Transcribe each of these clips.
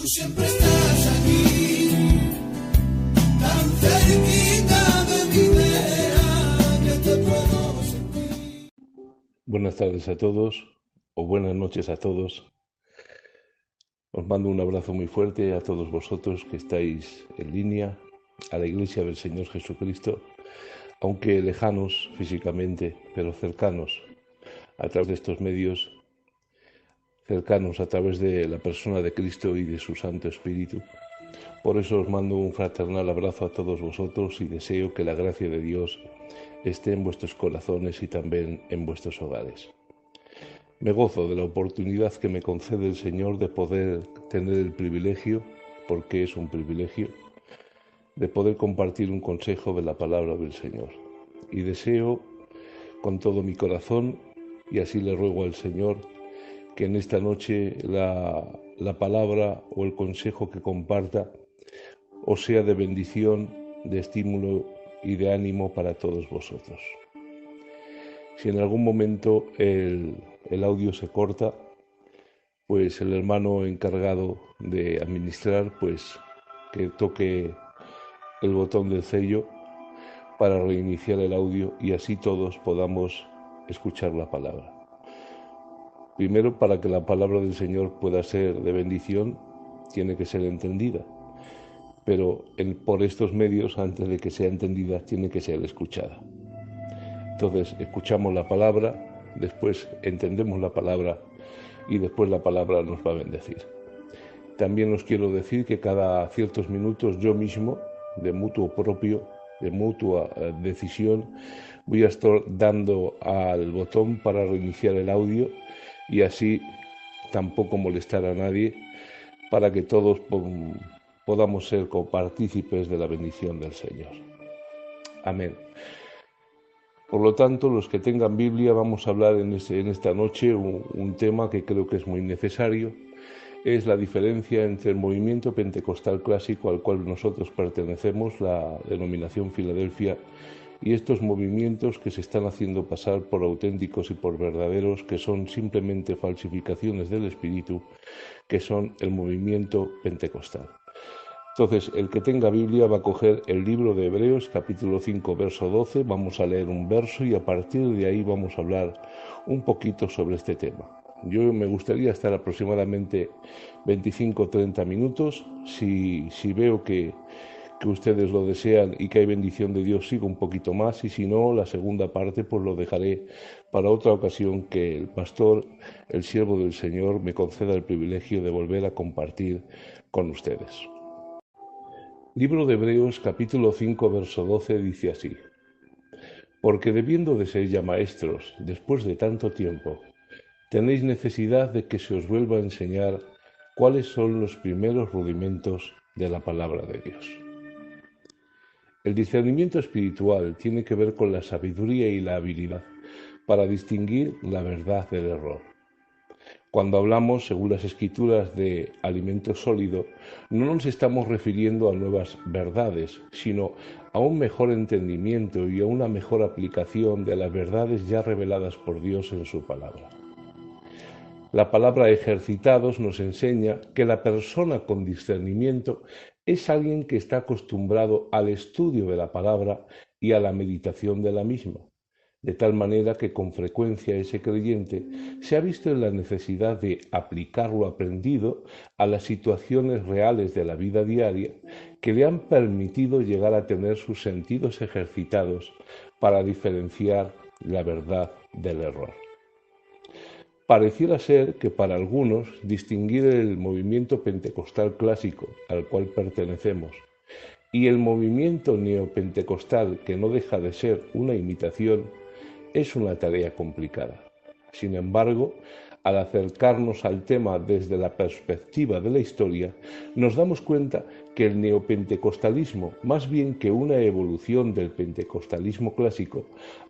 siempre estás aquí, tan cerquita de mi vera que te puedo sentir. Buenas tardes a todos, o buenas noches a todos. Os mando un abrazo muy fuerte a todos vosotros que estáis en línea, a la Iglesia del Señor Jesucristo, aunque lejanos físicamente, pero cercanos a través de estos medios, cercanos a través de la persona de Cristo y de su Santo Espíritu. Por eso os mando un fraternal abrazo a todos vosotros y deseo que la gracia de Dios esté en vuestros corazones y también en vuestros hogares. Me gozo de la oportunidad que me concede el Señor de poder tener el privilegio, porque es un privilegio, de poder compartir un consejo de la palabra del Señor. Y deseo con todo mi corazón, y así le ruego al Señor, que en esta noche la palabra o el consejo que comparta os sea de bendición, de estímulo y de ánimo para todos vosotros. Si en algún momento el audio se corta, pues el hermano encargado de administrar, pues que toque el botón del sello para reiniciar el audio y así todos podamos escuchar la palabra. Primero, para que la palabra del Señor pueda ser de bendición, tiene que ser entendida. Pero por estos medios, antes de que sea entendida, tiene que ser escuchada. Entonces, escuchamos la palabra, después entendemos la palabra y después la palabra nos va a bendecir. También os quiero decir que cada ciertos minutos yo mismo, de mutuo propio, de mutua decisión, voy a estar dando al botón para reiniciar el audio y así tampoco molestar a nadie para que todos podamos ser copartícipes de la bendición del Señor. Amén. Por lo tanto, los que tengan Biblia, vamos a hablar en esta noche un tema que creo que es muy necesario. Es la diferencia entre el movimiento pentecostal clásico al cual nosotros pertenecemos, la denominación Filadelfia, y estos movimientos que se están haciendo pasar por auténticos y por verdaderos, que son simplemente falsificaciones del espíritu, que son el movimiento pentecostal. Entonces, el que tenga Biblia va a coger el libro de Hebreos, capítulo 5, verso 12, vamos a leer un verso y a partir de ahí vamos a hablar un poquito sobre este tema. Yo me gustaría estar aproximadamente 25 o 30 minutos. Si veo que ustedes lo desean y que hay bendición de Dios, sigo un poquito más, y si no, la segunda parte pues lo dejaré para otra ocasión que el pastor, el siervo del Señor, me conceda el privilegio de volver a compartir con ustedes. Libro de Hebreos, capítulo 5, verso 12, dice así: Porque debiendo de ser ya maestros, después de tanto tiempo, tenéis necesidad de que se os vuelva a enseñar cuáles son los primeros rudimentos de la palabra de Dios. El discernimiento espiritual tiene que ver con la sabiduría y la habilidad para distinguir la verdad del error. Cuando hablamos, según las Escrituras, de alimento sólido, no nos estamos refiriendo a nuevas verdades, sino a un mejor entendimiento y a una mejor aplicación de las verdades ya reveladas por Dios en su palabra. La palabra ejercitados nos enseña que la persona con discernimiento es alguien que está acostumbrado al estudio de la palabra y a la meditación de la misma, de tal manera que con frecuencia ese creyente se ha visto en la necesidad de aplicar lo aprendido a las situaciones reales de la vida diaria que le han permitido llegar a tener sus sentidos ejercitados para diferenciar la verdad del error. Pareciera ser que para algunos distinguir el movimiento pentecostal clásico al cual pertenecemos y el movimiento neopentecostal, que no deja de ser una imitación, es una tarea complicada. Sin embargo, al acercarnos al tema desde la perspectiva de la historia, nos damos cuenta que el neopentecostalismo, más bien que una evolución del pentecostalismo clásico,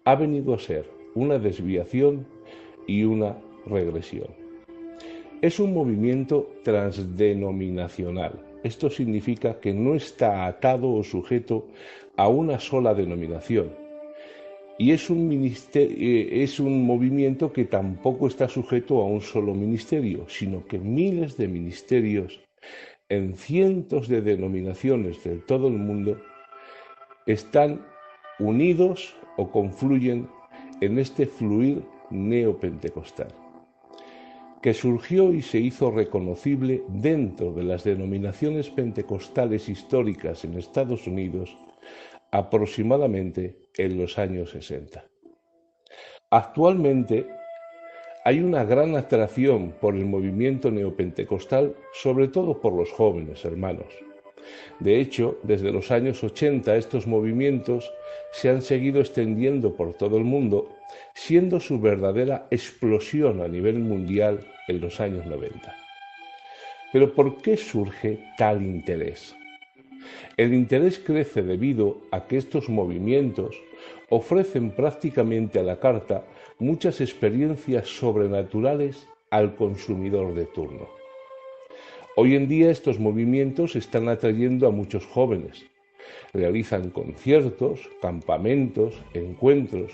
ha venido a ser una desviación y una regresión. Es un movimiento transdenominacional. Esto significa que no está atado o sujeto a una sola denominación. Y es un movimiento que tampoco está sujeto a un solo ministerio, sino que miles de ministerios en cientos de denominaciones de todo el mundo, están unidos o confluyen en este fluir neopentecostal, que surgió y se hizo reconocible dentro de las denominaciones pentecostales históricas en Estados Unidos aproximadamente en los años 60. Actualmente hay una gran atracción por el movimiento neopentecostal, sobre todo por los jóvenes hermanos. De hecho, desde los años 80 estos movimientos se han seguido extendiendo por todo el mundo, siendo su verdadera explosión a nivel mundial en los años 90. Pero ¿por qué surge tal interés? El interés crece debido a que estos movimientos ofrecen prácticamente a la carta muchas experiencias sobrenaturales al consumidor de turno. Hoy en día estos movimientos están atrayendo a muchos jóvenes. Realizan conciertos, campamentos, encuentros.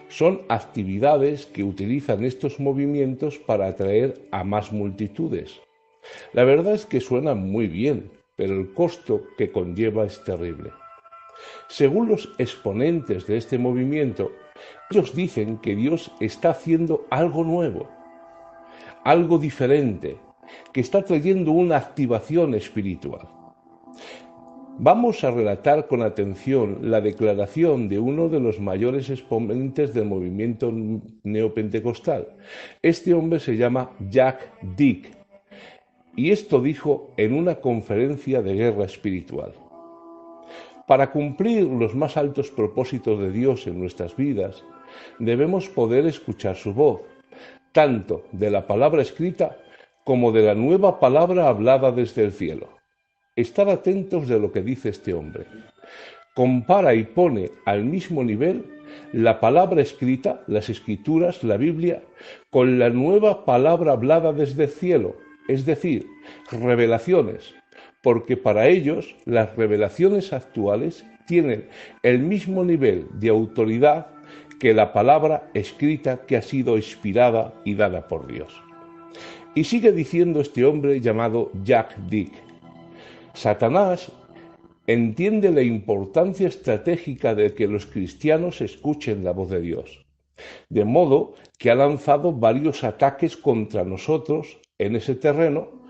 Son actividades que utilizan estos movimientos para atraer a más multitudes. La verdad es que suenan muy bien, pero el costo que conlleva es terrible. Según los exponentes de este movimiento, ellos dicen que Dios está haciendo algo nuevo, algo diferente, que está trayendo una activación espiritual. Vamos a relatar con atención la declaración de uno de los mayores exponentes del movimiento neopentecostal. Este hombre se llama Jack Dick, y esto dijo en una conferencia de guerra espiritual. Para cumplir los más altos propósitos de Dios en nuestras vidas, debemos poder escuchar su voz, tanto de la palabra escrita como de la nueva palabra hablada desde el cielo. Estar atentos de lo que dice este hombre. Compara y pone al mismo nivel la palabra escrita, las escrituras, la Biblia, con la nueva palabra hablada desde el cielo, es decir, revelaciones, porque para ellos las revelaciones actuales tienen el mismo nivel de autoridad que la palabra escrita que ha sido inspirada y dada por Dios. Y sigue diciendo este hombre llamado Jack Dick: Satanás entiende la importancia estratégica de que los cristianos escuchen la voz de Dios, de modo que ha lanzado varios ataques contra nosotros en ese terreno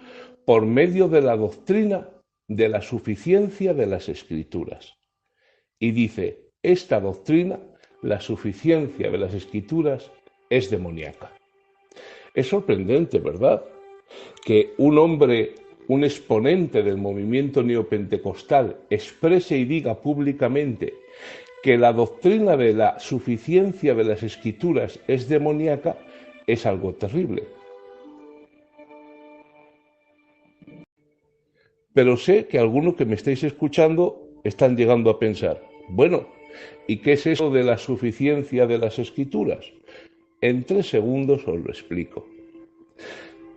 por medio de la doctrina de la suficiencia de las Escrituras. Y dice, esta doctrina, la suficiencia de las Escrituras, es demoníaca. Es sorprendente, ¿verdad?, que un hombre, un exponente del movimiento neopentecostal, exprese y diga públicamente que la doctrina de la suficiencia de las Escrituras es demoníaca. Es algo terrible. Pero sé que algunos que me estáis escuchando están llegando a pensar, bueno, ¿y qué es eso de la suficiencia de las Escrituras? En 3 segundos os lo explico.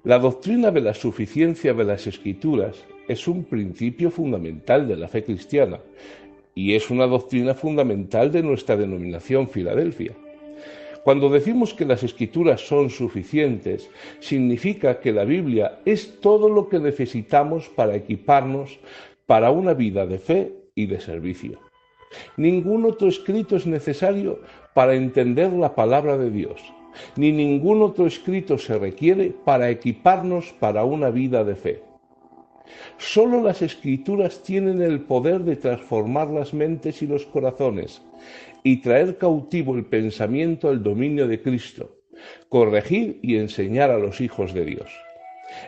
La doctrina de la suficiencia de las Escrituras es un principio fundamental de la fe cristiana y es una doctrina fundamental de nuestra denominación Filadelfia. Cuando decimos que las Escrituras son suficientes, significa que la Biblia es todo lo que necesitamos para equiparnos para una vida de fe y de servicio. Ningún otro escrito es necesario para entender la palabra de Dios, ni ningún otro escrito se requiere para equiparnos para una vida de fe. Solo las Escrituras tienen el poder de transformar las mentes y los corazones y traer cautivo el pensamiento al dominio de Cristo, corregir y enseñar a los hijos de Dios.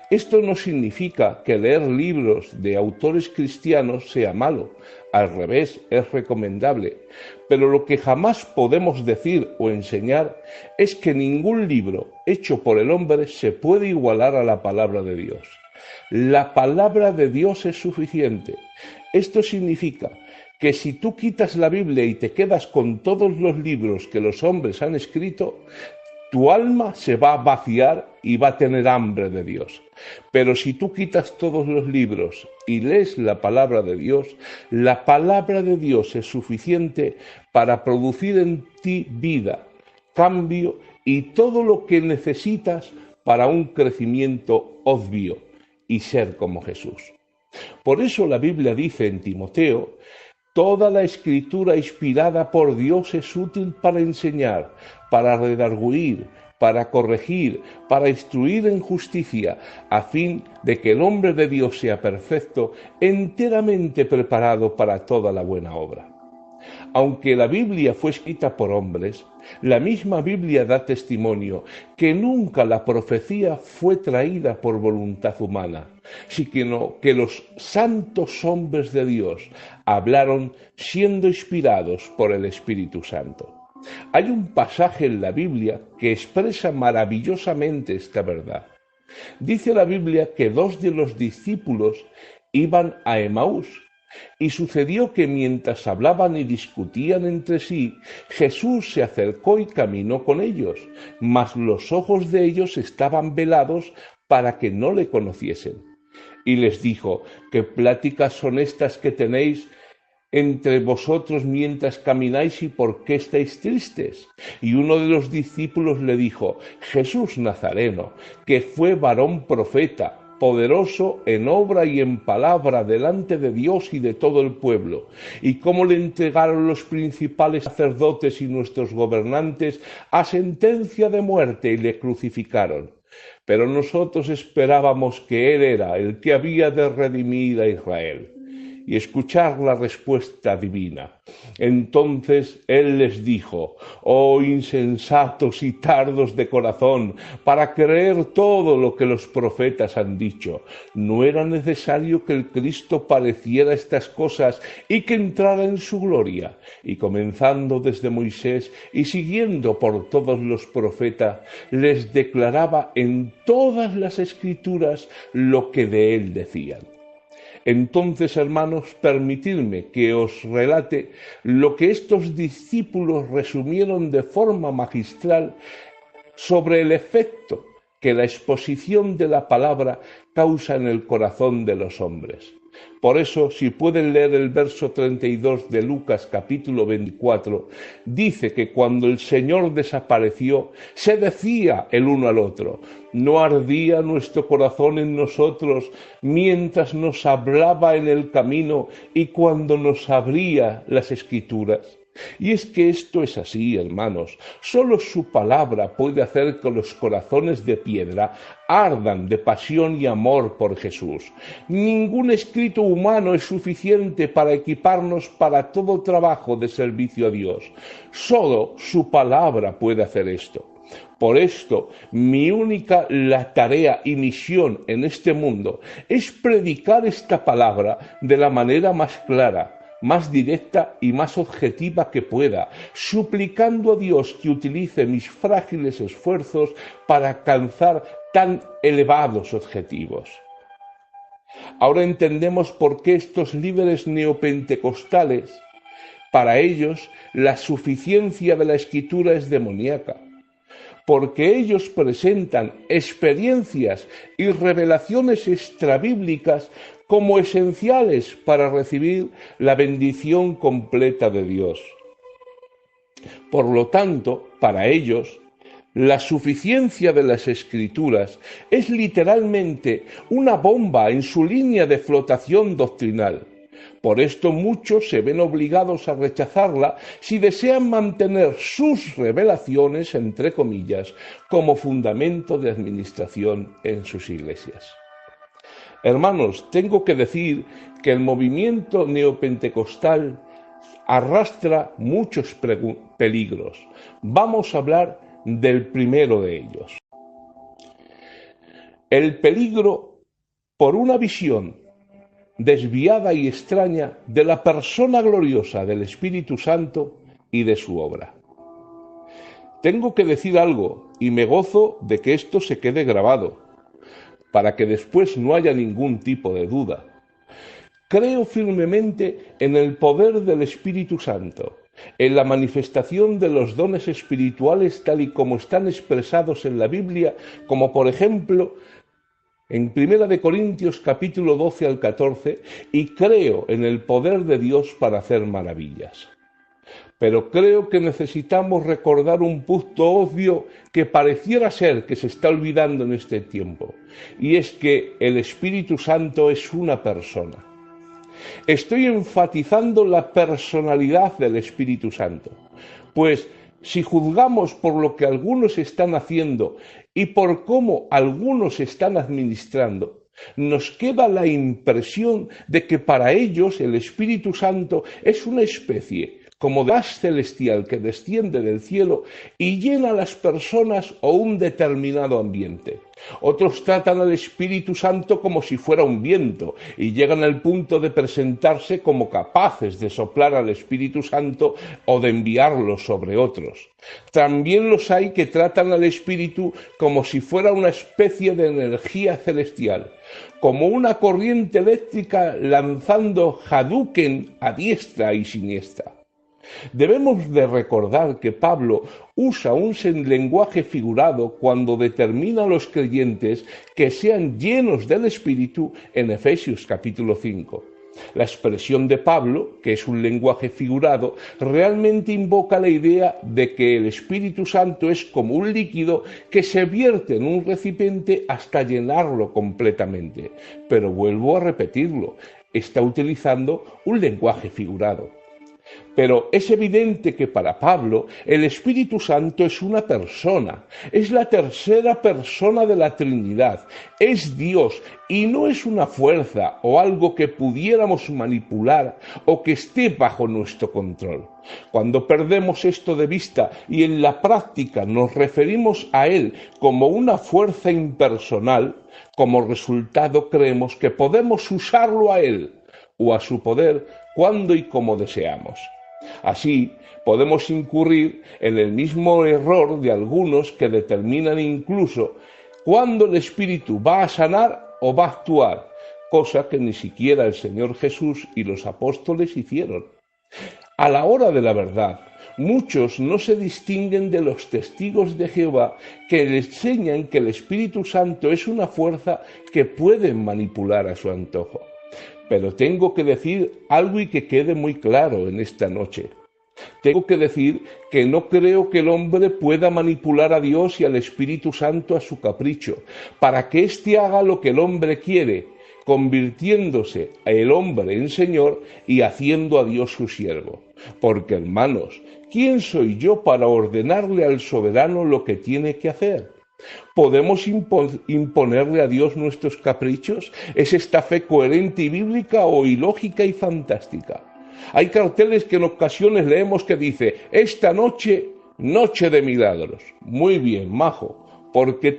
Esto no significa que leer libros de autores cristianos sea malo, al revés, es recomendable, pero lo que jamás podemos decir o enseñar es que ningún libro hecho por el hombre se puede igualar a la palabra de Dios. La palabra de Dios es suficiente. Esto significa que si tú quitas la Biblia y te quedas con todos los libros que los hombres han escrito, tu alma se va a vaciar y va a tener hambre de Dios. Pero si tú quitas todos los libros y lees la palabra de Dios, la palabra de Dios es suficiente para producir en ti vida, cambio y todo lo que necesitas para un crecimiento obvio y ser como Jesús. Por eso la Biblia dice en Timoteo: toda la escritura inspirada por Dios es útil para enseñar, para redarguir, para corregir, para instruir en justicia, a fin de que el hombre de Dios sea perfecto, enteramente preparado para toda la buena obra. Aunque la Biblia fue escrita por hombres, la misma Biblia da testimonio que nunca la profecía fue traída por voluntad humana, sino que los santos hombres de Dios hablaron siendo inspirados por el Espíritu Santo. Hay un pasaje en la Biblia que expresa maravillosamente esta verdad. Dice la Biblia que dos de los discípulos iban a Emaús, y sucedió que mientras hablaban y discutían entre sí, Jesús se acercó y caminó con ellos, mas los ojos de ellos estaban velados para que no le conociesen. Y les dijo: ¿qué pláticas son estas que tenéis entre vosotros mientras camináis, y por qué estáis tristes? Y uno de los discípulos le dijo: Jesús Nazareno, que fue varón profeta, poderoso en obra y en palabra delante de Dios y de todo el pueblo, y cómo le entregaron los principales sacerdotes y nuestros gobernantes a sentencia de muerte y le crucificaron. Pero nosotros esperábamos que Él era el que había de redimir a Israel. Y escuchar la respuesta divina. Entonces Él les dijo: oh insensatos y tardos de corazón, para creer todo lo que los profetas han dicho. ¿No era necesario que el Cristo padeciera estas cosas y que entrara en su gloria? Y comenzando desde Moisés y siguiendo por todos los profetas, les declaraba en todas las Escrituras lo que de Él decían. Entonces, hermanos, permitidme que os relate lo que estos discípulos resumieron de forma magistral sobre el efecto que la exposición de la palabra causa en el corazón de los hombres. Por eso, si pueden leer el verso 32 de Lucas capítulo 24, dice que cuando el Señor desapareció, se decía el uno al otro: ¿no ardía nuestro corazón en nosotros mientras nos hablaba en el camino y cuando nos abría las Escrituras? Y es que esto es así, hermanos. Solo su palabra puede hacer que los corazones de piedra ardan de pasión y amor por Jesús. Ningún escrito humano es suficiente para equiparnos para todo trabajo de servicio a Dios. Solo su palabra puede hacer esto. Por esto, mi única tarea y misión en este mundo es predicar esta palabra de la manera más clara, más directa y más objetiva que pueda, suplicando a Dios que utilice mis frágiles esfuerzos para alcanzar tan elevados objetivos. Ahora entendemos por qué estos líderes neopentecostales, para ellos, la suficiencia de la Escritura es demoníaca, porque ellos presentan experiencias y revelaciones extrabíblicas como esenciales para recibir la bendición completa de Dios. Por lo tanto, para ellos, la suficiencia de las Escrituras es literalmente una bomba en su línea de flotación doctrinal. Por esto muchos se ven obligados a rechazarla si desean mantener sus revelaciones, entre comillas, como fundamento de administración en sus iglesias. Hermanos, tengo que decir que el movimiento neopentecostal arrastra muchos peligros. Vamos a hablar del primero de ellos. El peligro por una visión desviada y extraña de la persona gloriosa del Espíritu Santo y de su obra. Tengo que decir algo y me gozo de que esto se quede grabado, para que después no haya ningún tipo de duda. Creo firmemente en el poder del Espíritu Santo, en la manifestación de los dones espirituales tal y como están expresados en la Biblia, como por ejemplo en 1 Corintios capítulo 12 al 14, y creo en el poder de Dios para hacer maravillas. Pero creo que necesitamos recordar un punto obvio que pareciera ser que se está olvidando en este tiempo, y es que el Espíritu Santo es una persona. Estoy enfatizando la personalidad del Espíritu Santo, pues si juzgamos por lo que algunos están haciendo y por cómo algunos están administrando, nos queda la impresión de que para ellos el Espíritu Santo es una especie como de gas celestial que desciende del cielo y llena a las personas o un determinado ambiente. Otros tratan al Espíritu Santo como si fuera un viento y llegan al punto de presentarse como capaces de soplar al Espíritu Santo o de enviarlo sobre otros. También los hay que tratan al Espíritu como si fuera una especie de energía celestial, como una corriente eléctrica lanzando Hadouken a diestra y siniestra. Debemos de recordar que Pablo usa un lenguaje figurado cuando determina a los creyentes que sean llenos del Espíritu en Efesios capítulo 5. La expresión de Pablo, que es un lenguaje figurado, realmente invoca la idea de que el Espíritu Santo es como un líquido que se vierte en un recipiente hasta llenarlo completamente. Pero vuelvo a repetirlo, está utilizando un lenguaje figurado. Pero es evidente que para Pablo el Espíritu Santo es una persona, es la tercera persona de la Trinidad, es Dios y no es una fuerza o algo que pudiéramos manipular o que esté bajo nuestro control. Cuando perdemos esto de vista y en la práctica nos referimos a Él como una fuerza impersonal, como resultado creemos que podemos usarlo a Él o a su poder cuando y como deseamos. Así, podemos incurrir en el mismo error de algunos que determinan incluso cuándo el Espíritu va a sanar o va a actuar, cosa que ni siquiera el Señor Jesús y los apóstoles hicieron. A la hora de la verdad, muchos no se distinguen de los testigos de Jehová que les enseñan que el Espíritu Santo es una fuerza que pueden manipular a su antojo. Pero tengo que decir algo y que quede muy claro en esta noche. Tengo que decir que no creo que el hombre pueda manipular a Dios y al Espíritu Santo a su capricho, para que éste haga lo que el hombre quiere, convirtiéndose el hombre en Señor y haciendo a Dios su siervo. Porque, hermanos, ¿quién soy yo para ordenarle al soberano lo que tiene que hacer? ¿Podemos imponerle a Dios nuestros caprichos? ¿Es esta fe coherente y bíblica o ilógica y fantástica? Hay carteles que en ocasiones leemos que dice, esta noche, noche de milagros. Muy bien, majo, porque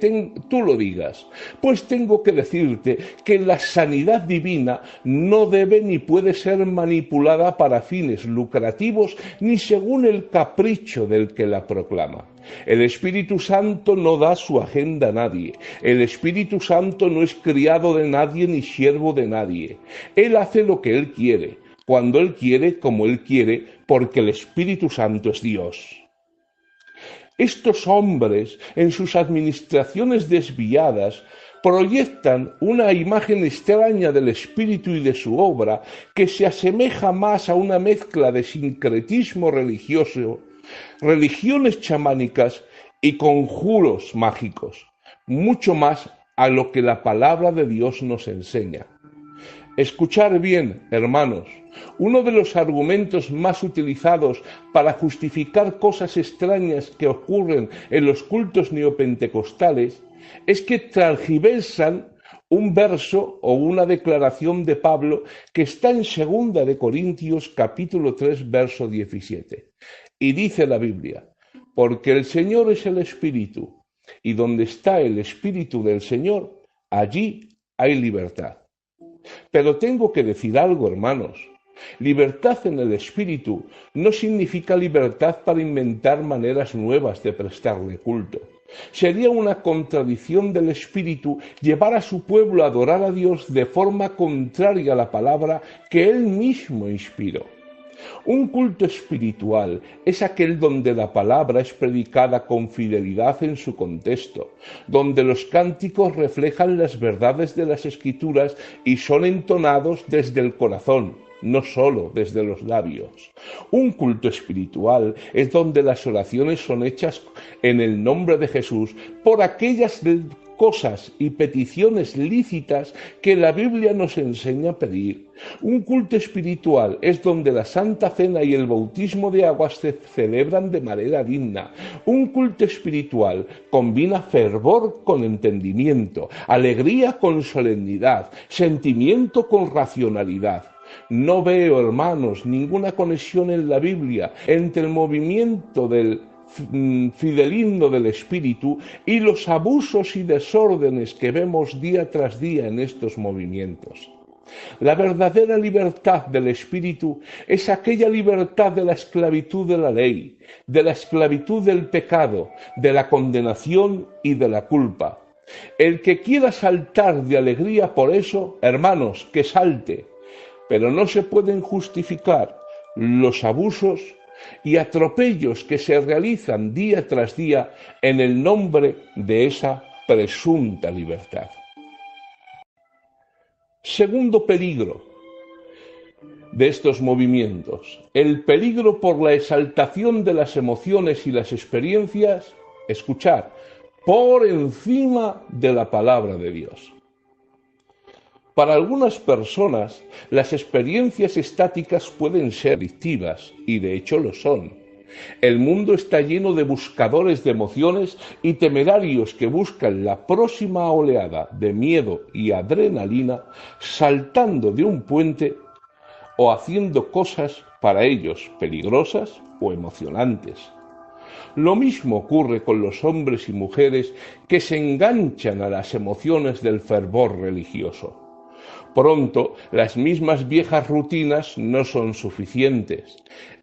tú lo digas. Pues tengo que decirte que la sanidad divina no debe ni puede ser manipulada para fines lucrativos ni según el capricho del que la proclama. El Espíritu Santo no da su agenda a nadie. El Espíritu Santo no es criado de nadie ni siervo de nadie. Él hace lo que Él quiere, cuando Él quiere, como Él quiere, porque el Espíritu Santo es Dios. Estos hombres, en sus administraciones desviadas, proyectan una imagen extraña del Espíritu y de su obra que se asemeja más a una mezcla de sincretismo religioso, religiones chamánicas y conjuros mágicos, mucho más a lo que la palabra de Dios nos enseña. Escuchar bien, hermanos, uno de los argumentos más utilizados para justificar cosas extrañas que ocurren en los cultos neopentecostales es que transgiversan un verso o una declaración de Pablo que está en 2 de Corintios capítulo 3 verso 17. Y dice la Biblia, porque el Señor es el Espíritu, y donde está el Espíritu del Señor, allí hay libertad. Pero tengo que decir algo, hermanos. Libertad en el Espíritu no significa libertad para inventar maneras nuevas de prestarle culto. Sería una contradicción del Espíritu llevar a su pueblo a adorar a Dios de forma contraria a la palabra que Él mismo inspiró. Un culto espiritual es aquel donde la palabra es predicada con fidelidad en su contexto, donde los cánticos reflejan las verdades de las Escrituras y son entonados desde el corazón, no solo desde los labios. Un culto espiritual es donde las oraciones son hechas en el nombre de Jesús por aquellas cosas y peticiones lícitas que la Biblia nos enseña a pedir. Un culto espiritual es donde la Santa Cena y el bautismo de aguas se celebran de manera digna. Un culto espiritual combina fervor con entendimiento, alegría con solemnidad, sentimiento con racionalidad. No veo, hermanos, ninguna conexión en la Biblia entre el movimiento del fidelismo del espíritu y los abusos y desórdenes que vemos día tras día en estos movimientos. La verdadera libertad del espíritu es aquella libertad de la esclavitud de la ley, de la esclavitud del pecado, de la condenación y de la culpa. El que quiera saltar de alegría por eso, hermanos, que salte, pero no se pueden justificar los abusos y atropellos que se realizan día tras día en el nombre de esa presunta libertad. Segundo peligro de estos movimientos, el peligro por la exaltación de las emociones y las experiencias, escuchar, por encima de la palabra de Dios. Para algunas personas, las experiencias estáticas pueden ser adictivas, y de hecho lo son. El mundo está lleno de buscadores de emociones y temerarios que buscan la próxima oleada de miedo y adrenalina saltando de un puente o haciendo cosas para ellos peligrosas o emocionantes. Lo mismo ocurre con los hombres y mujeres que se enganchan a las emociones del fervor religioso. Pronto, las mismas viejas rutinas no son suficientes.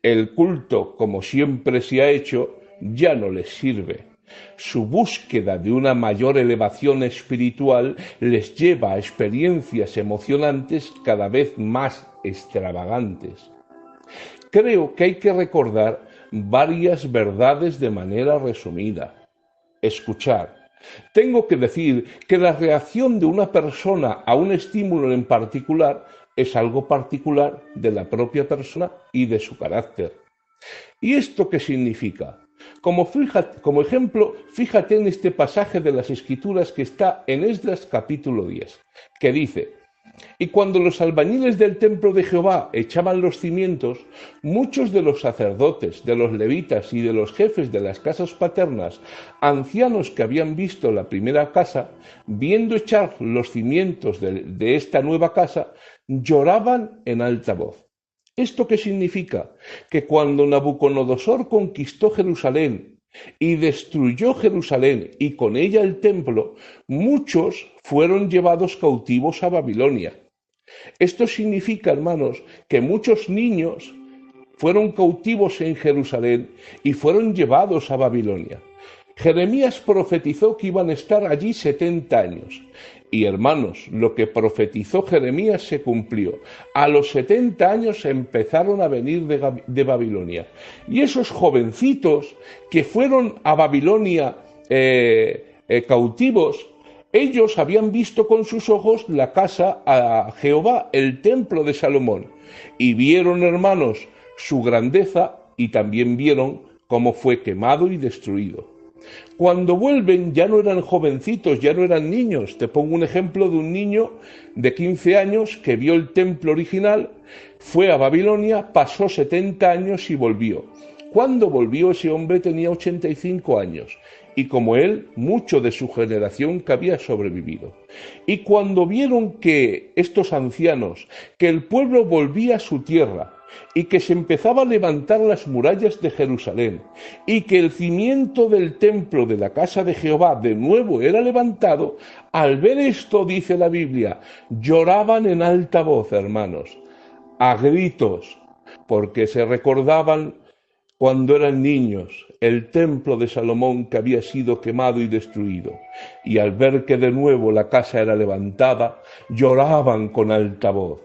El culto, como siempre se ha hecho, ya no les sirve. Su búsqueda de una mayor elevación espiritual les lleva a experiencias emocionantes cada vez más extravagantes. Creo que hay que recordar varias verdades de manera resumida. Escuchar. Tengo que decir que la reacción de una persona a un estímulo en particular es algo particular de la propia persona y de su carácter. ¿Y esto qué significa? Como ejemplo, fíjate en este pasaje de las Escrituras que está en Esdras capítulo 10, que dice: y cuando los albañiles del templo de Jehová echaban los cimientos, muchos de los sacerdotes, de los levitas y de los jefes de las casas paternas, ancianos que habían visto la primera casa, viendo echar los cimientos de esta nueva casa, lloraban en alta voz. ¿Esto qué significa? Que cuando Nabucodonosor conquistó Jerusalén y destruyó Jerusalén y con ella el templo, muchos fueron llevados cautivos a Babilonia. Esto significa, hermanos, que muchos niños fueron cautivos en Jerusalén y fueron llevados a Babilonia. Jeremías profetizó que iban a estar allí 70 años. Y hermanos, lo que profetizó Jeremías se cumplió. A los 70 años empezaron a venir de Babilonia. Y esos jovencitos que fueron a Babilonia cautivos, ellos habían visto con sus ojos la casa a Jehová, el templo de Salomón. Y vieron, hermanos, su grandeza y también vieron cómo fue quemado y destruido. Cuando vuelven ya no eran jovencitos, ya no eran niños. Te pongo un ejemplo de un niño de 15 años que vio el templo original, fue a Babilonia, pasó 70 años y volvió. Cuando volvió ese hombre tenía 85 años y como él, mucho de su generación que había sobrevivido. Y cuando vieron que estos ancianos, que el pueblo volvía a su tierra, y que se empezaba a levantar las murallas de Jerusalén, y que el cimiento del templo de la casa de Jehová de nuevo era levantado, al ver esto, dice la Biblia, lloraban en alta voz, hermanos, a gritos, porque se recordaban cuando eran niños el templo de Salomón que había sido quemado y destruido, y al ver que de nuevo la casa era levantada, lloraban con alta voz.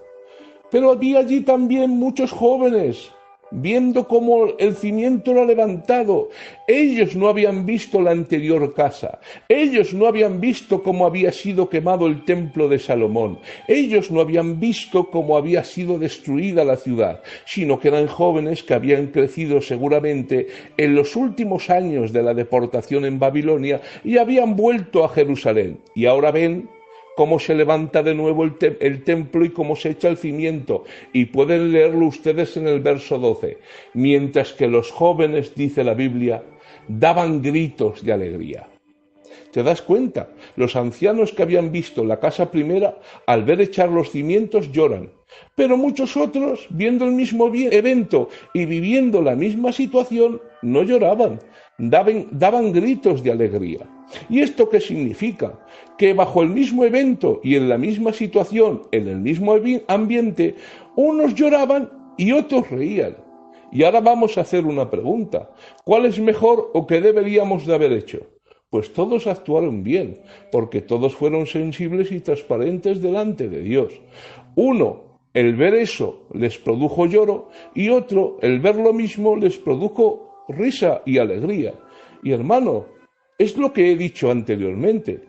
Pero había allí también muchos jóvenes viendo cómo el cimiento era levantado. Ellos no habían visto la anterior casa, ellos no habían visto cómo había sido quemado el templo de Salomón, ellos no habían visto cómo había sido destruida la ciudad, sino que eran jóvenes que habían crecido seguramente en los últimos años de la deportación en Babilonia y habían vuelto a Jerusalén, y ahora ven cómo se levanta de nuevo el templo y cómo se echa el cimiento. Y pueden leerlo ustedes en el verso 12. Mientras que los jóvenes, dice la Biblia, daban gritos de alegría. ¿Te das cuenta? Los ancianos que habían visto la casa primera, al ver echar los cimientos, lloran. Pero muchos otros, viendo el mismo evento y viviendo la misma situación, no lloraban, daban gritos de alegría. ¿Y esto qué significa? Que bajo el mismo evento y en la misma situación, en el mismo ambiente, unos lloraban y otros reían. Y ahora vamos a hacer una pregunta. ¿Cuál es mejor o qué deberíamos de haber hecho? Pues todos actuaron bien, porque todos fueron sensibles y transparentes delante de Dios. Uno, el ver eso les produjo lloro, y otro, el ver lo mismo les produjo risa y alegría. Y hermano, es lo que he dicho anteriormente,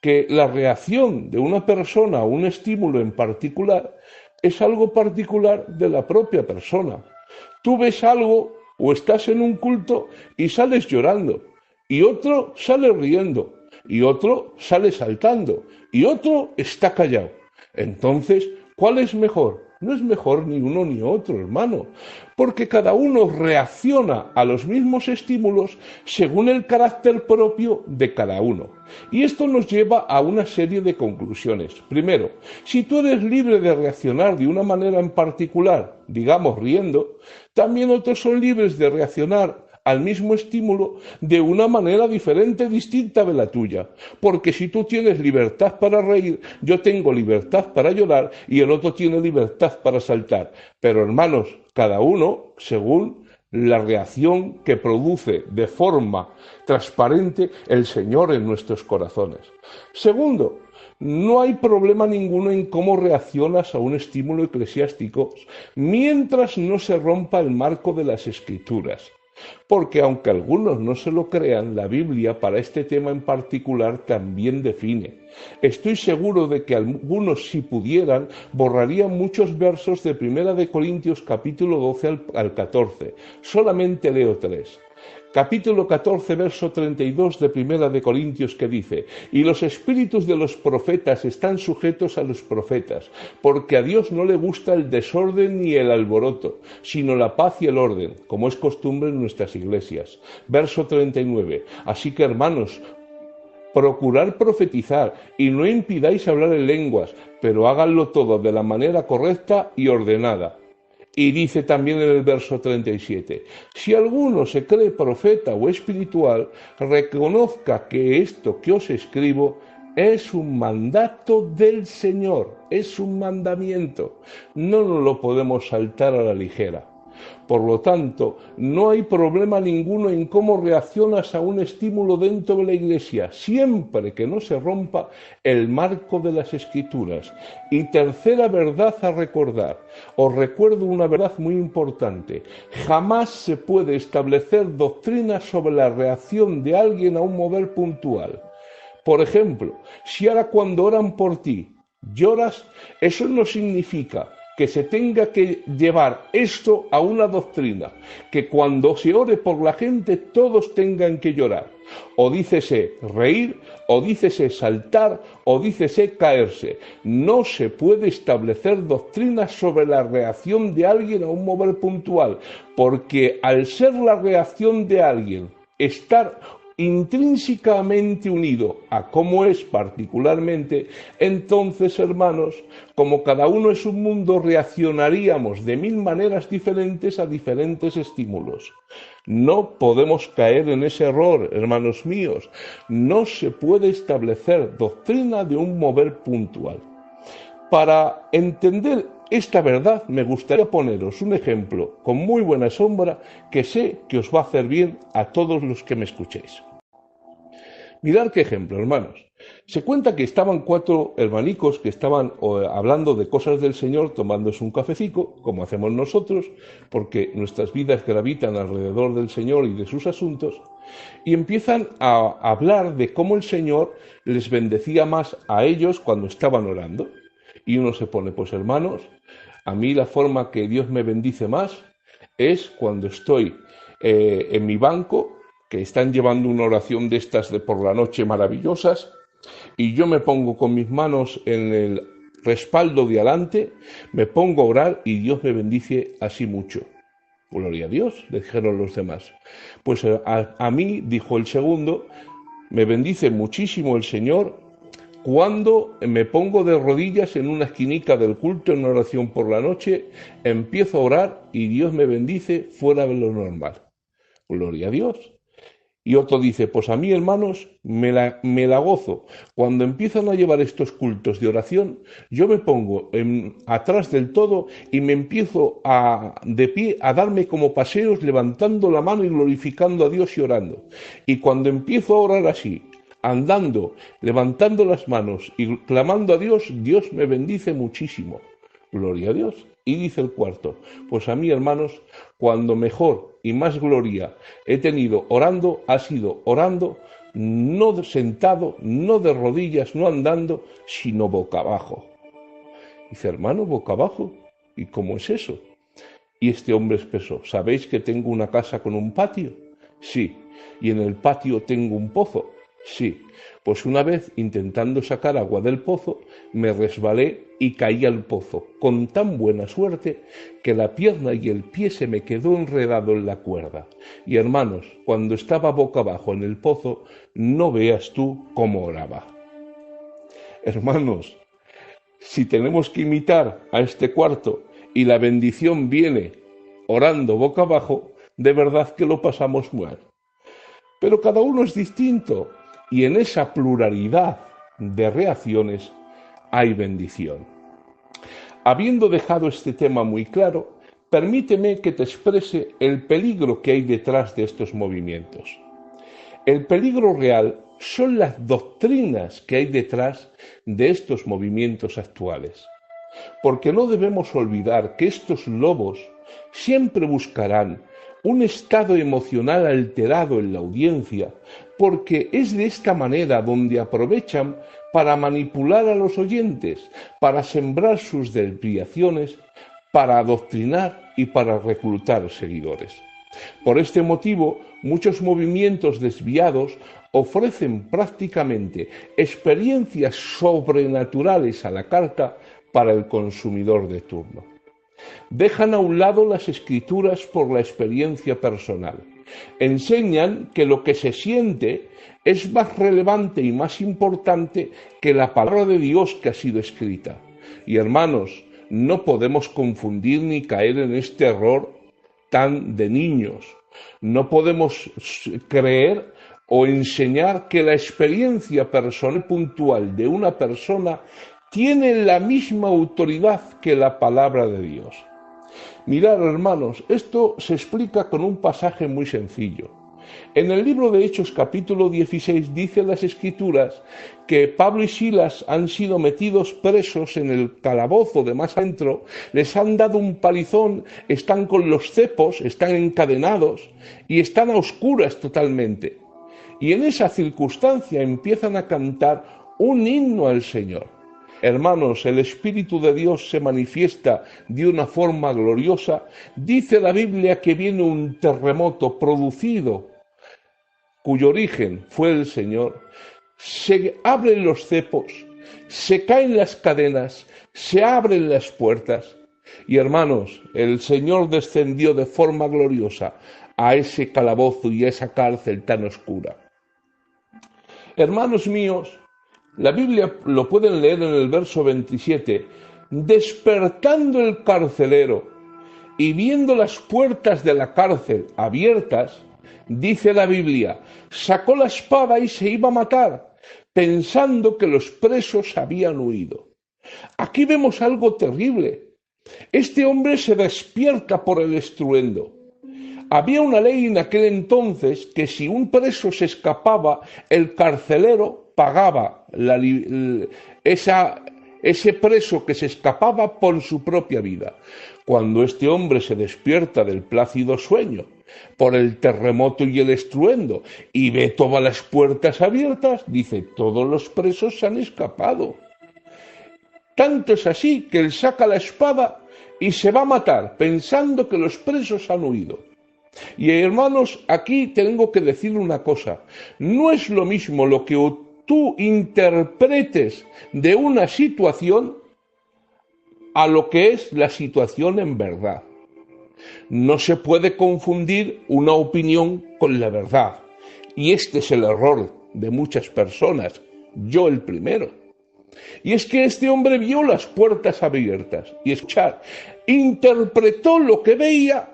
que la reacción de una persona a un estímulo en particular es algo particular de la propia persona. Tú ves algo o estás en un culto y sales llorando, y otro sale riendo, y otro sale saltando, y otro está callado. Entonces, ¿cuál es mejor? No es mejor ni uno ni otro, hermano, porque cada uno reacciona a los mismos estímulos según el carácter propio de cada uno. Y esto nos lleva a una serie de conclusiones. Primero, si tú eres libre de reaccionar de una manera en particular, digamos riendo, también otros son libres de reaccionar al mismo estímulo de una manera diferente, distinta de la tuya. Porque si tú tienes libertad para reír, yo tengo libertad para llorar y el otro tiene libertad para saltar. Pero hermanos, cada uno según la reacción que produce de forma transparente el Señor en nuestros corazones. Segundo, no hay problema ninguno en cómo reaccionas a un estímulo eclesiástico mientras no se rompa el marco de las Escrituras. Porque aunque algunos no se lo crean, la Biblia para este tema en particular también define. Estoy seguro de que algunos, si pudieran, borrarían muchos versos de 1 de Corintios capítulo 12 al 14. Solamente leo 3. Capítulo 14, verso 32 de 1 de Corintios, que dice: y los espíritus de los profetas están sujetos a los profetas, porque a Dios no le gusta el desorden ni el alboroto, sino la paz y el orden, como es costumbre en nuestras iglesias. Verso 39. Así que, hermanos, procurad profetizar y no impidáis hablar en lenguas, pero háganlo todo de la manera correcta y ordenada. Y dice también en el verso 37, si alguno se cree profeta o espiritual, reconozca que esto que os escribo es un mandato del Señor, es un mandamiento. No nos lo podemos saltar a la ligera. Por lo tanto, no hay problema ninguno en cómo reaccionas a un estímulo dentro de la Iglesia, siempre que no se rompa el marco de las Escrituras. Y tercera verdad a recordar, os recuerdo una verdad muy importante: jamás se puede establecer doctrina sobre la reacción de alguien a un mover puntual. Por ejemplo, si ahora cuando oran por ti lloras, eso no significa que se tenga que llevar esto a una doctrina, que cuando se ore por la gente todos tengan que llorar. O dícese reír, o dícese saltar, o dícese caerse. No se puede establecer doctrina sobre la reacción de alguien a un mover puntual, porque al ser la reacción de alguien estar intrínsecamente unido a cómo es particularmente, entonces, hermanos, como cada uno es un mundo, reaccionaríamos de 1000 maneras diferentes a diferentes estímulos. No podemos caer en ese error, hermanos míos. No se puede establecer doctrina de un mover puntual. Para entender esta verdad, me gustaría poneros un ejemplo con muy buena sombra que sé que os va a hacer bien a todos los que me escuchéis. Mirad qué ejemplo, hermanos. Se cuenta que estaban 4 hermanicos que estaban hablando de cosas del Señor, tomándose un cafecico, como hacemos nosotros, porque nuestras vidas gravitan alrededor del Señor y de sus asuntos, y empiezan a hablar de cómo el Señor les bendecía más a ellos cuando estaban orando. Y uno se pone, pues hermanos, a mí la forma que Dios me bendice más es cuando estoy en mi banco, que están llevando una oración de estas de por la noche maravillosas, y yo me pongo con mis manos en el respaldo de adelante, me pongo a orar y Dios me bendice así mucho. Gloria a Dios, le dijeron los demás. Pues a mí, dijo el segundo, me bendice muchísimo el Señor cuando me pongo de rodillas en una esquinica del culto en oración por la noche, empiezo a orar y Dios me bendice fuera de lo normal. Gloria a Dios. Y otro dice, pues a mí, hermanos, me la gozo. Cuando empiezan a llevar estos cultos de oración, yo me pongo atrás del todo y me empiezo de pie a darme como paseos, levantando la mano y glorificando a Dios y orando. Y cuando empiezo a orar así, andando, levantando las manos y clamando a Dios, Dios me bendice muchísimo. Gloria a Dios. Y dice el cuarto, pues a mí, hermanos, cuando mejor y más gloria he tenido orando, ha sido orando, no sentado, no de rodillas, no andando, sino boca abajo. Dice, hermano, boca abajo. ¿Y cómo es eso? Y este hombre expresó, ¿sabéis que tengo una casa con un patio? Sí. ¿Y en el patio tengo un pozo? Sí. Pues una vez, intentando sacar agua del pozo, me resbalé y caí al pozo, con tan buena suerte que la pierna y el pie se me quedó enredado en la cuerda. Y hermanos, cuando estaba boca abajo en el pozo, no veas tú cómo oraba. Hermanos, si tenemos que imitar a este cuarto y la bendición viene orando boca abajo, de verdad que lo pasamos mal. Pero cada uno es distinto y en esa pluralidad de reacciones hay bendición. Habiendo dejado este tema muy claro, permíteme que te exprese el peligro que hay detrás de estos movimientos. El peligro real son las doctrinas que hay detrás de estos movimientos actuales, porque no debemos olvidar que estos lobos siempre buscarán un estado emocional alterado en la audiencia, porque es de esta manera donde aprovechan para manipular a los oyentes, para sembrar sus desviaciones, para adoctrinar y para reclutar seguidores. Por este motivo, muchos movimientos desviados ofrecen prácticamente experiencias sobrenaturales a la carta para el consumidor de turno. Dejan a un lado las escrituras por la experiencia personal. Enseñan que lo que se siente es más relevante y más importante que la palabra de Dios que ha sido escrita. Y hermanos, no podemos confundir ni caer en este error tan de niños. No podemos creer o enseñar que la experiencia personal puntual de una persona tiene la misma autoridad que la palabra de Dios. Mirad, hermanos, esto se explica con un pasaje muy sencillo. En el libro de Hechos capítulo 16 dice las Escrituras que Pablo y Silas han sido metidos presos en el calabozo de más adentro, les han dado un palizón, están con los cepos, están encadenados y están a oscuras totalmente. Y en esa circunstancia empiezan a cantar un himno al Señor. Hermanos, el Espíritu de Dios se manifiesta de una forma gloriosa. Dice la Biblia que viene un terremoto producido, cuyo origen fue el Señor. Se abren los cepos, se caen las cadenas, se abren las puertas. Y hermanos, el Señor descendió de forma gloriosa a ese calabozo y a esa cárcel tan oscura. Hermanos míos, la Biblia lo pueden leer en el verso 27. Despertando el carcelero y viendo las puertas de la cárcel abiertas, dice la Biblia, sacó la espada y se iba a matar, pensando que los presos habían huido. Aquí vemos algo terrible. Este hombre se despierta por el estruendo. Había una ley en aquel entonces que si un preso se escapaba, el carcelero pagaba ese preso que se escapaba por su propia vida. Cuando este hombre se despierta del plácido sueño, por el terremoto y el estruendo, y ve todas las puertas abiertas, dice, todos los presos se han escapado. Tanto es así que él saca la espada y se va a matar, pensando que los presos han huido. Y hermanos, aquí tengo que decir una cosa, no es lo mismo lo que tú interpretes de una situación a lo que es la situación en verdad. No se puede confundir una opinión con la verdad. Y este es el error de muchas personas, yo el primero. Y es que este hombre vio las puertas abiertas y escuchar, interpretó lo que veía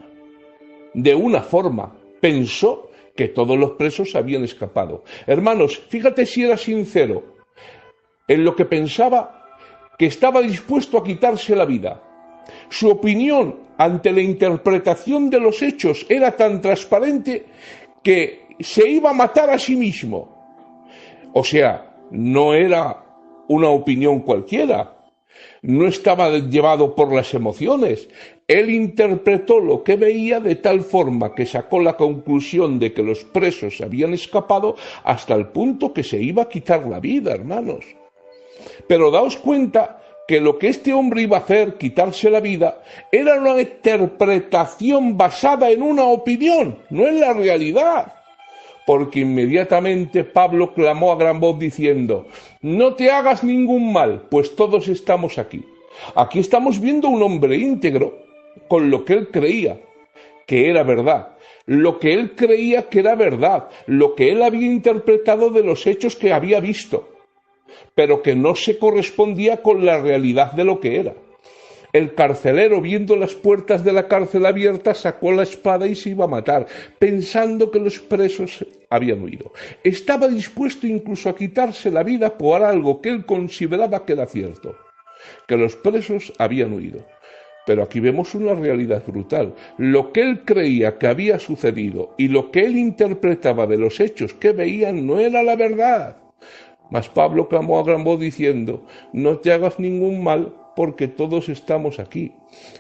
de una forma, pensó que todos los presos habían escapado. Hermanos, fíjate si era sincero en lo que pensaba, que estaba dispuesto a quitarse la vida. Su opinión ante la interpretación de los hechos era tan transparente que se iba a matar a sí mismo. O sea, no era una opinión cualquiera, no estaba llevado por las emociones. Él interpretó lo que veía de tal forma que sacó la conclusión de que los presos habían escapado hasta el punto que se iba a quitar la vida, hermanos. Pero daos cuenta que lo que este hombre iba a hacer, quitarse la vida, era una interpretación basada en una opinión, no en la realidad. Porque inmediatamente Pablo clamó a gran voz diciendo, no te hagas ningún mal, pues todos estamos aquí. Aquí estamos viendo un hombre íntegro con lo que él creía que era verdad, lo que él creía que era verdad, lo que él había interpretado de los hechos que había visto, pero que no se correspondía con la realidad de lo que era. El carcelero, viendo las puertas de la cárcel abiertas, sacó la espada y se iba a matar, pensando que los presos habían huido. Estaba dispuesto incluso a quitarse la vida por algo que él consideraba que era cierto, que los presos habían huido. Pero aquí vemos una realidad brutal. Lo que él creía que había sucedido y lo que él interpretaba de los hechos que veían no era la verdad. Mas Pablo clamó a gran voz diciendo, no te hagas ningún mal, porque todos estamos aquí.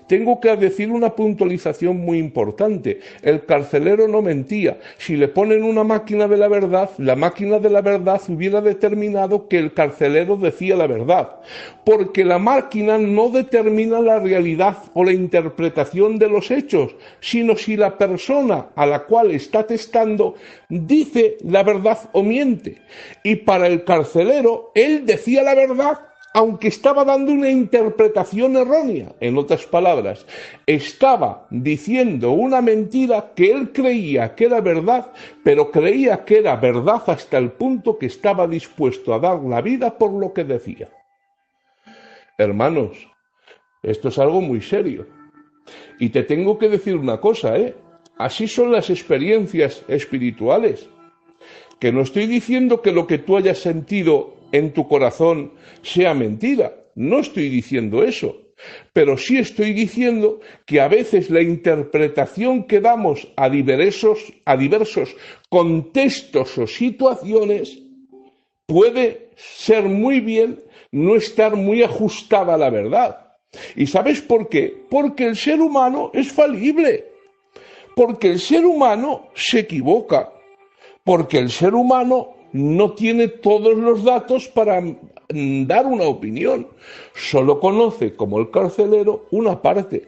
Tengo que decir una puntualización muy importante. El carcelero no mentía. Si le ponen una máquina de la verdad, la máquina de la verdad hubiera determinado que el carcelero decía la verdad. Porque la máquina no determina la realidad o la interpretación de los hechos, sino si la persona a la cual está testando dice la verdad o miente. Y para el carcelero, él decía la verdad, aunque estaba dando una interpretación errónea. En otras palabras, estaba diciendo una mentira que él creía que era verdad, pero creía que era verdad hasta el punto que estaba dispuesto a dar la vida por lo que decía. Hermanos, esto es algo muy serio. Y te tengo que decir una cosa, así son las experiencias espirituales. Que no estoy diciendo que lo que tú hayas sentido en tu corazón sea mentira, no estoy diciendo eso, pero sí estoy diciendo que a veces la interpretación que damos a diversos contextos o situaciones puede ser muy bien no estar muy ajustada a la verdad. ¿Y sabes por qué? Porque el ser humano es falible, porque el ser humano se equivoca, porque el ser humano no tiene todos los datos para dar una opinión. Solo conoce, como el carcelero, una parte.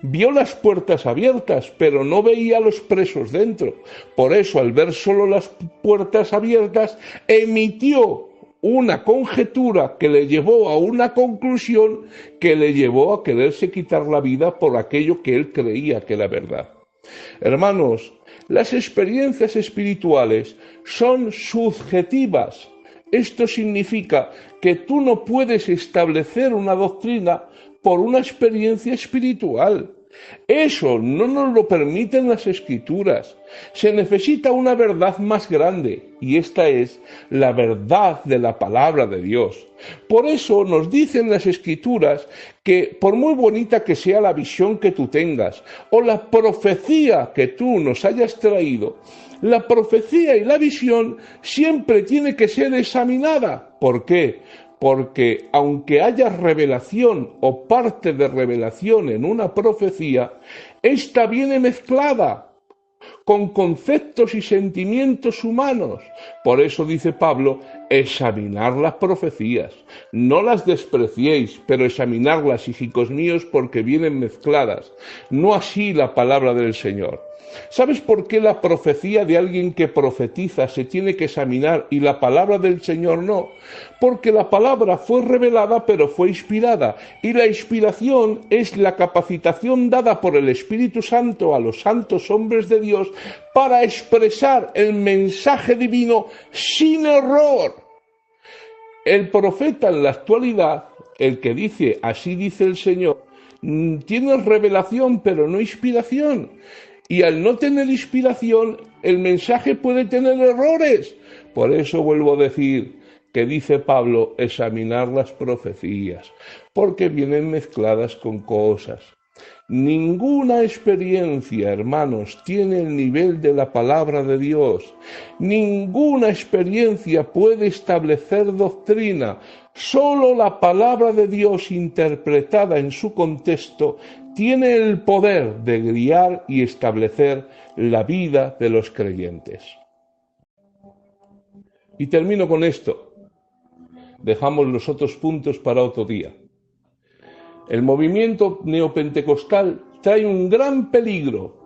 Vio las puertas abiertas, pero no veía a los presos dentro. Por eso, al ver solo las puertas abiertas, emitió una conjetura que le llevó a una conclusión que le llevó a quererse quitar la vida por aquello que él creía que era verdad. Hermanos, las experiencias espirituales son subjetivas. Esto significa que tú no puedes establecer una doctrina por una experiencia espiritual. Eso no nos lo permiten las Escrituras. Se necesita una verdad más grande, y esta es la verdad de la palabra de Dios. Por eso nos dicen las Escrituras que por muy bonita que sea la visión que tú tengas, o la profecía que tú nos hayas traído, la profecía y la visión siempre tiene que ser examinada. ¿Por qué? Porque aunque haya revelación o parte de revelación en una profecía, esta viene mezclada con conceptos y sentimientos humanos. Por eso dice Pablo, examinar las profecías. No las despreciéis, pero examinarlas, hijicos míos, porque vienen mezcladas. No así la palabra del Señor. ¿Sabes por qué la profecía de alguien que profetiza se tiene que examinar y la palabra del Señor no? Porque la palabra fue revelada pero fue inspirada, y la inspiración es la capacitación dada por el Espíritu Santo a los santos hombres de Dios para expresar el mensaje divino sin error. El profeta en la actualidad, el que dice así dice el Señor, tiene revelación pero no inspiración. Y al no tener inspiración, el mensaje puede tener errores. Por eso vuelvo a decir que dice Pablo, examinar las profecías, porque vienen mezcladas con cosas. Ninguna experiencia, hermanos, tiene el nivel de la palabra de Dios. Ninguna experiencia puede establecer doctrina. Solo la palabra de Dios interpretada en su contexto tiene el poder de guiar y establecer la vida de los creyentes. Y termino con esto. Dejamos los otros puntos para otro día. El movimiento neopentecostal trae un gran peligro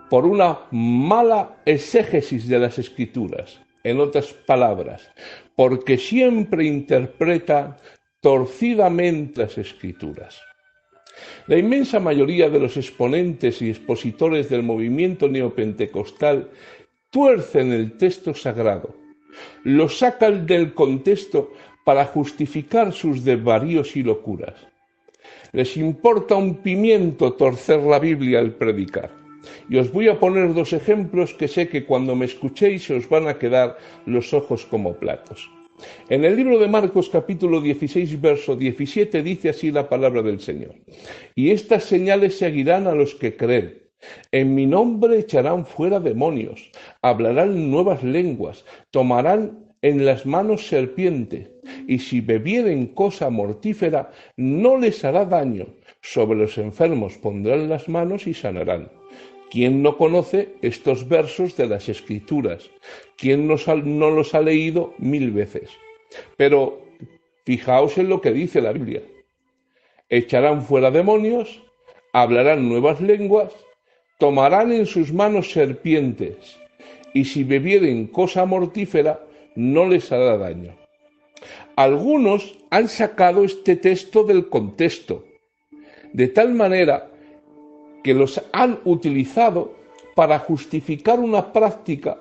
por una mala exégesis de las Escrituras. En otras palabras, porque siempre interpreta torcidamente las Escrituras. La inmensa mayoría de los exponentes y expositores del movimiento neopentecostal tuercen el texto sagrado, lo sacan del contexto para justificar sus desvaríos y locuras. Les importa un pimiento torcer la Biblia al predicar. Y os voy a poner dos ejemplos que sé que cuando me escuchéis os van a quedar los ojos como platos. En el libro de Marcos capítulo 16 verso 17 dice así la palabra del Señor. Y estas señales seguirán a los que creen. En mi nombre echarán fuera demonios, hablarán nuevas lenguas, tomarán en las manos serpientes, y si bebieren cosa mortífera no les hará daño. Sobre los enfermos pondrán las manos y sanarán. ¿Quién no conoce estos versos de las Escrituras? ¿Quién no los ha leído 1000 veces? Pero fijaos en lo que dice la Biblia. Echarán fuera demonios, hablarán nuevas lenguas, tomarán en sus manos serpientes, y si bebieren cosa mortífera, no les hará daño. Algunos han sacado este texto del contexto, de tal manera que los han utilizado para justificar una práctica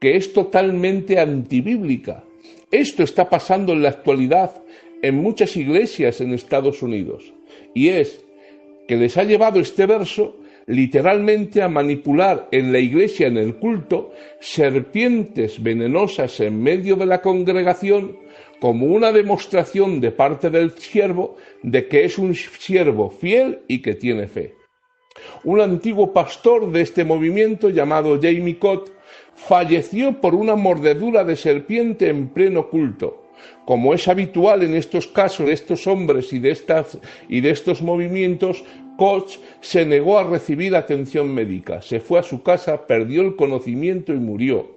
que es totalmente antibíblica. Esto está pasando en la actualidad en muchas iglesias en Estados Unidos, y es que les ha llevado este verso literalmente a manipular en la iglesia, en el culto, serpientes venenosas en medio de la congregación como una demostración de parte del siervo de que es un siervo fiel y que tiene fe. Un antiguo pastor de este movimiento llamado Jamie Cott falleció por una mordedura de serpiente en pleno culto. Como es habitual en estos casos de estos hombres y de estos movimientos, Koch se negó a recibir atención médica, se fue a su casa, perdió el conocimiento y murió.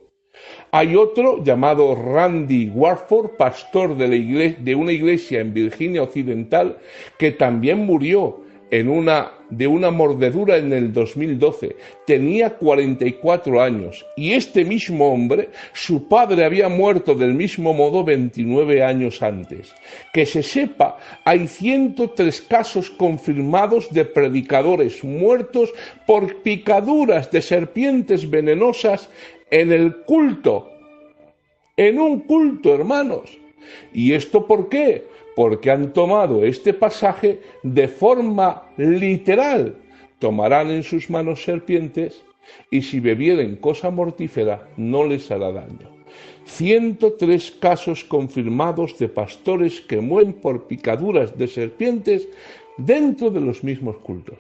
Hay otro llamado Randy Warford, pastor de una iglesia en Virginia Occidental, que también murió de una mordedura en el 2012. Tenía 44 años y este mismo hombre, su padre había muerto del mismo modo 29 años antes. Que se sepa, hay 103 casos confirmados de predicadores muertos por picaduras de serpientes venenosas en el culto, en un culto, hermanos. ¿Y esto por qué? porque han tomado este pasaje de forma literal. Tomarán en sus manos serpientes y si bebieren cosa mortífera no les hará daño. 103 casos confirmados de pastores que mueren por picaduras de serpientes dentro de los mismos cultos.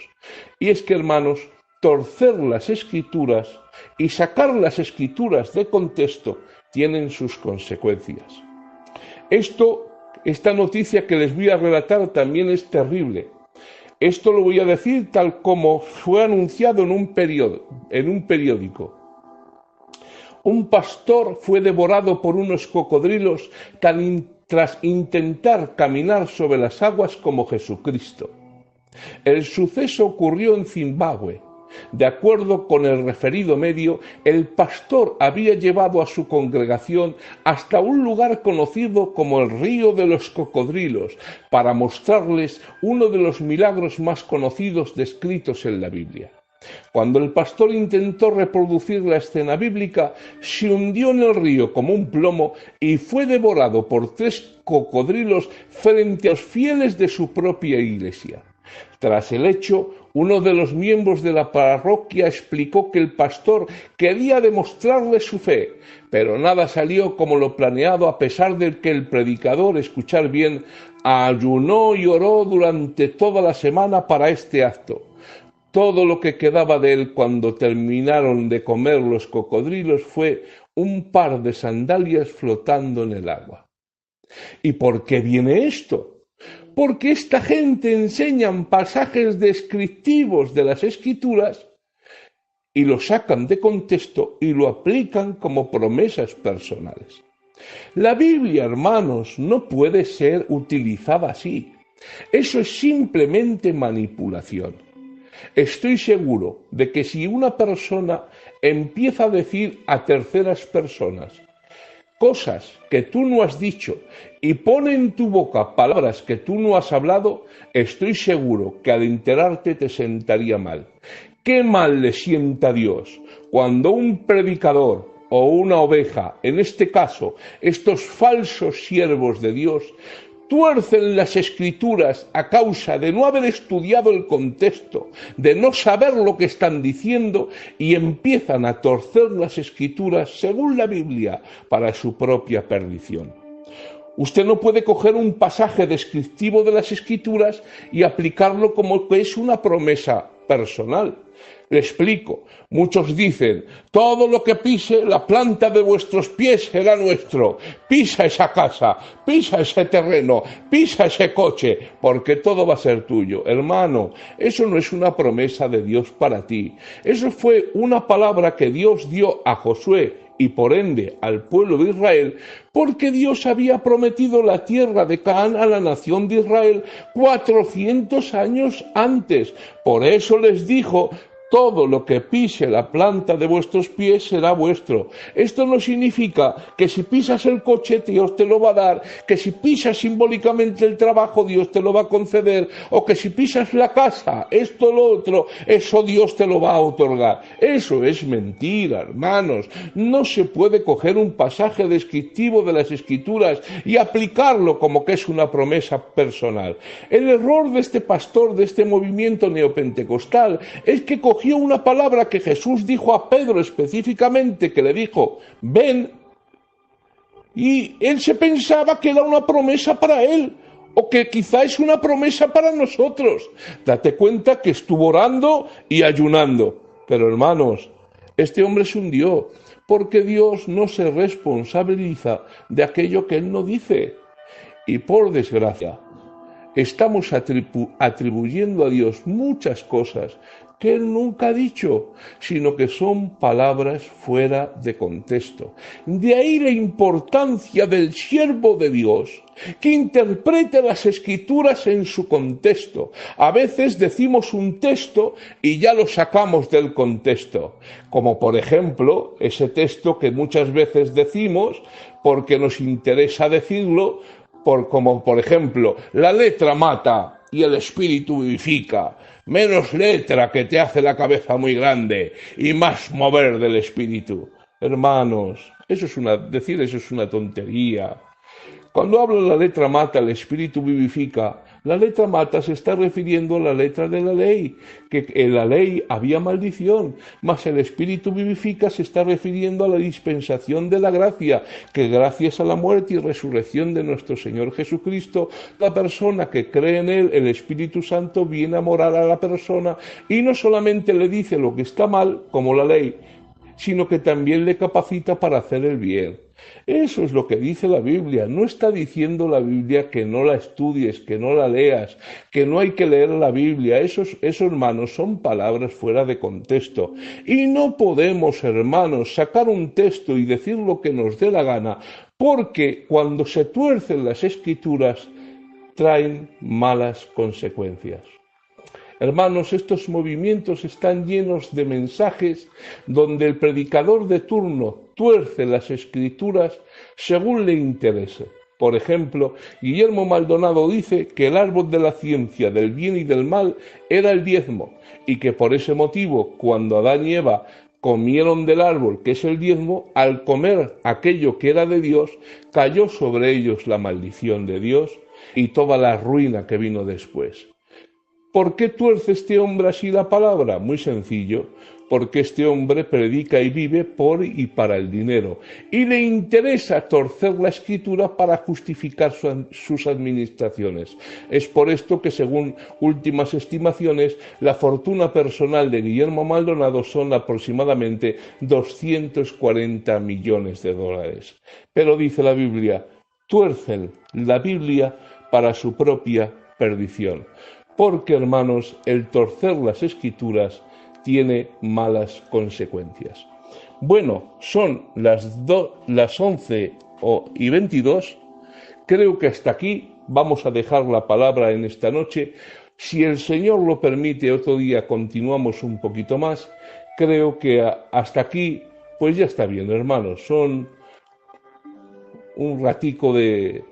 Y es que, hermanos, torcer las escrituras y sacar las escrituras de contexto tienen sus consecuencias. Esta noticia que les voy a relatar también es terrible. Esto lo voy a decir tal como fue anunciado en un periódico. Un pastor fue devorado por unos cocodrilos tras intentar caminar sobre las aguas como Jesucristo. El suceso ocurrió en Zimbabue. De acuerdo con el referido medio, el pastor había llevado a su congregación hasta un lugar conocido como el Río de los Cocodrilos para mostrarles uno de los milagros más conocidos descritos en la Biblia. Cuando el pastor intentó reproducir la escena bíblica, se hundió en el río como un plomo y fue devorado por 3 cocodrilos frente a los fieles de su propia iglesia. Tras el hecho, uno de los miembros de la parroquia explicó que el pastor quería demostrarle su fe, pero nada salió como lo planeado, a pesar de que el predicador, escuchar bien, ayunó y oró durante toda la semana para este acto. Todo lo que quedaba de él cuando terminaron de comer los cocodrilos fue un par de sandalias flotando en el agua. ¿Y por qué viene esto? Porque esta gente enseñan pasajes descriptivos de las Escrituras y lo sacan de contexto y lo aplican como promesas personales. La Biblia, hermanos, no puede ser utilizada así. Eso es simplemente manipulación. Estoy seguro de que si una persona empieza a decir a terceras personas cosas que tú no has dicho y pone en tu boca palabras que tú no has hablado, estoy seguro que al enterarte te sentaría mal. ¿Qué mal le sienta a Dios cuando un predicador o una oveja, en este caso, estos falsos siervos de Dios, tuercen las escrituras a causa de no haber estudiado el contexto, de no saber lo que están diciendo y empiezan a torcer las escrituras según la Biblia para su propia perdición? Usted no puede coger un pasaje descriptivo de las escrituras y aplicarlo como que es una promesa personal. Le explico. Muchos dicen, todo lo que pise la planta de vuestros pies será nuestro. Pisa esa casa, pisa ese terreno, pisa ese coche, porque todo va a ser tuyo. Hermano, eso no es una promesa de Dios para ti. Eso fue una palabra que Dios dio a Josué y por ende al pueblo de Israel, porque Dios había prometido la tierra de Canaán a la nación de Israel 400 años antes. Por eso les dijo, todo lo que pise la planta de vuestros pies será vuestro. Esto no significa que si pisas el coche Dios te lo va a dar, que si pisas simbólicamente el trabajo Dios te lo va a conceder, o que si pisas la casa, esto, lo otro, eso Dios te lo va a otorgar. Eso es mentira, hermanos. No se puede coger un pasaje descriptivo de las Escrituras y aplicarlo como que es una promesa personal. El error de este pastor, de este movimiento neopentecostal, es que cogió una palabra que Jesús dijo a Pedro específicamente, que le dijo, ven, y él se pensaba que era una promesa para él, o que quizá es una promesa para nosotros. Date cuenta que estuvo orando y ayunando. Pero hermanos, este hombre se hundió, porque Dios no se responsabiliza de aquello que él no dice. Y por desgracia, estamos atribuyendo a Dios muchas cosas que Él nunca ha dicho, sino que son palabras fuera de contexto. De ahí la importancia del siervo de Dios, que interprete las Escrituras en su contexto. A veces decimos un texto y ya lo sacamos del contexto, como por ejemplo ese texto que muchas veces decimos porque nos interesa decirlo, como por ejemplo, la letra mata y el espíritu vivifica. Menos letra que te hace la cabeza muy grande y más mover del espíritu. Hermanos, eso es una tontería. Cuando habla la letra mata, el espíritu vivifica, la letra mata se está refiriendo a la letra de la ley, que en la ley había maldición, mas el espíritu vivifica se está refiriendo a la dispensación de la gracia, que gracias a la muerte y resurrección de nuestro Señor Jesucristo, la persona que cree en Él, el Espíritu Santo, viene a morar a la persona y no solamente le dice lo que está mal, como la ley, sino que también le capacita para hacer el bien. Eso es lo que dice la Biblia. No está diciendo la Biblia que no la estudies, que no la leas, que no hay que leer la Biblia. Eso, hermanos, son palabras fuera de contexto. Y no podemos, hermanos, sacar un texto y decir lo que nos dé la gana, porque cuando se tuercen las Escrituras, traen malas consecuencias. Hermanos, estos movimientos están llenos de mensajes donde el predicador de turno tuerce las Escrituras según le interese. Por ejemplo, Guillermo Maldonado dice que el árbol de la ciencia del bien y del mal era el diezmo y que por ese motivo, cuando Adán y Eva comieron del árbol que es el diezmo, al comer aquello que era de Dios, cayó sobre ellos la maldición de Dios y toda la ruina que vino después. ¿Por qué tuerce este hombre así la palabra? Muy sencillo, porque este hombre predica y vive por y para el dinero, y le interesa torcer la Escritura para justificar sus administraciones. Es por esto que, según últimas estimaciones, la fortuna personal de Guillermo Maldonado son aproximadamente 240 millones de dólares. Pero dice la Biblia, tuercen la Biblia para su propia perdición. Porque, hermanos, el torcer las Escrituras tiene malas consecuencias. Bueno, son las 11:22. Creo que hasta aquí vamos a dejar la palabra en esta noche. Si el Señor lo permite, otro día continuamos un poquito más. Creo que hasta aquí, pues ya está bien, hermanos. Son un ratico de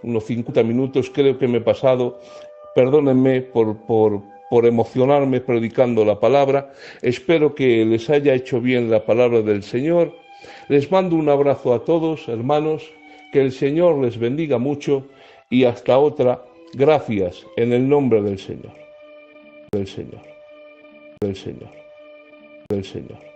unos 50 minutos, creo que me he pasado. Perdónenme por emocionarme predicando la palabra. Espero que les haya hecho bien la palabra del Señor. Les mando un abrazo a todos, hermanos. Que el Señor les bendiga mucho y hasta otra. Gracias en el nombre del Señor. Del Señor. Del Señor. Del Señor.